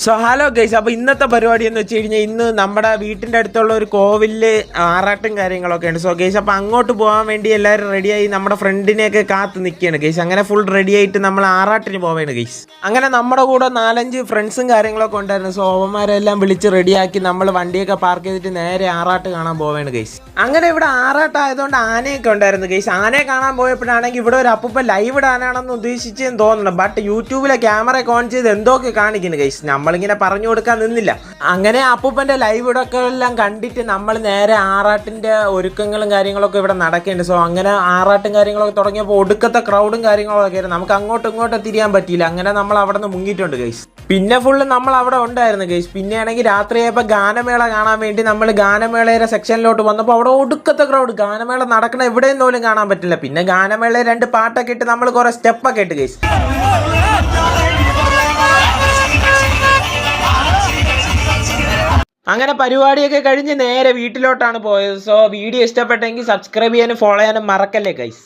So hello guys, അപ്പോൾ ഇന്നത്തെ പരിപാടി എന്ന് വെച്ച് കഴിഞ്ഞാൽ ഇന്ന് നമ്മുടെ വീട്ടിൻ്റെ അടുത്തുള്ള ഒരു കോവിലിൽ ആറാട്ടും കാര്യങ്ങളൊക്കെ ഉണ്ട്. സോ ഗൈസ്, അപ്പോൾ അങ്ങോട്ട് പോകാൻ വേണ്ടി എല്ലാവരും റെഡിയായി നമ്മുടെ ഫ്രണ്ടിനെയൊക്കെ കാത്ത് നിൽക്കുകയാണ് ഗൈസ്. അങ്ങനെ ഫുൾ റെഡി ആയിട്ട് നമ്മൾ ആറാട്ടിന് പോവുകയാണ് ഗൈസ്. അങ്ങനെ നമ്മുടെ കൂടെ 4-5 ഫ്രണ്ട്സും കാര്യങ്ങളൊക്കെ ഉണ്ടായിരുന്നു. സോ അവന്മാരെല്ലാം വിളിച്ച് റെഡിയാക്കി നമ്മൾ വണ്ടിയൊക്കെ പാർക്ക് ചെയ്തിട്ട് നേരെ ആറാട്ട് കാണാൻ പോവുകയാണ് ഗൈസ്. അങ്ങനെ ഇവിടെ ആറാട്ടായതുകൊണ്ട് ആനയൊക്കെ ഉണ്ടായിരുന്നു ഗൈസ്. ആനയെ കാണാൻ പോയപ്പോഴാണെങ്കിൽ ഇവിടെ ഒരു അപ്പൂപ്പൻ ലൈവ് ഇടാനാണെന്ന് ഉദ്ദേശിച്ചെന്ന് തോന്നുന്നു. ബട്ട് യൂട്യൂബിലെ ക്യാമറ ഓൺ ചെയ്ത് എന്തൊക്കെ കാണിക്കുന്നു ഗൈസ്. നമ്മളിങ്ങനെ പറഞ്ഞു കൊടുക്കാൻ നിന്നില്ല. അങ്ങനെ അപ്പൂപ്പൻ്റെ ലൈവ് ഇടൊക്കെ എല്ലാം കണ്ടിട്ട് നമ്മൾ നേരെ ആറാട്ടിൻ്റെ ഒരുക്കങ്ങളും കാര്യങ്ങളൊക്കെ ഇവിടെ നടക്കേണ്ടത്. സോ അങ്ങനെ ആറാട്ടും കാര്യങ്ങളൊക്കെ തുടങ്ങിയപ്പോൾ ഒടുക്കത്തെ ക്രൗഡും കാര്യങ്ങളൊക്കെ ആയിരുന്നു. നമുക്ക് അങ്ങോട്ടും ഇങ്ങോട്ടും തിരിയാൻ പറ്റിയില്ല. അങ്ങനെ നമ്മൾ അവിടെ നിന്ന് മുങ്ങിയിട്ടുണ്ട് ഗൈസ്. പിന്നെ ഫുള്ള് നമ്മൾ അവിടെ ഉണ്ടായിരുന്നു ഗൈസ്. പിന്നെ ആണെങ്കിൽ രാത്രിയായപ്പോൾ ഗാനമേള കാണാൻ വേണ്ടി നമ്മൾ ഗാനമേളയുടെ സെക്ഷനിലോട്ട് വന്നപ്പോൾ അവിടെ ഒടുക്കത്തെ ക്രൗഡ്. ഗാനമേള നടക്കണ എവിടെയും പോലും കാണാൻ പറ്റില്ല. പിന്നെ ഗാനമേള 2 പാട്ടൊക്കെ ഇട്ട് നമ്മൾ കുറേ സ്റ്റെപ്പൊക്കെ ഇട്ട് ഗൈസ്. അങ്ങനെ പരിപാടിയൊക്കെ കഴിഞ്ഞ് നേരെ വീട്ടിലോട്ടാണ് പോയത്. സോ വീഡിയോ ഇഷ്ടപ്പെട്ടെങ്കിൽ സബ്സ്ക്രൈബ് ചെയ്യാനും ഫോളോ ചെയ്യാനും മറക്കല്ലേ ഗൈസ്.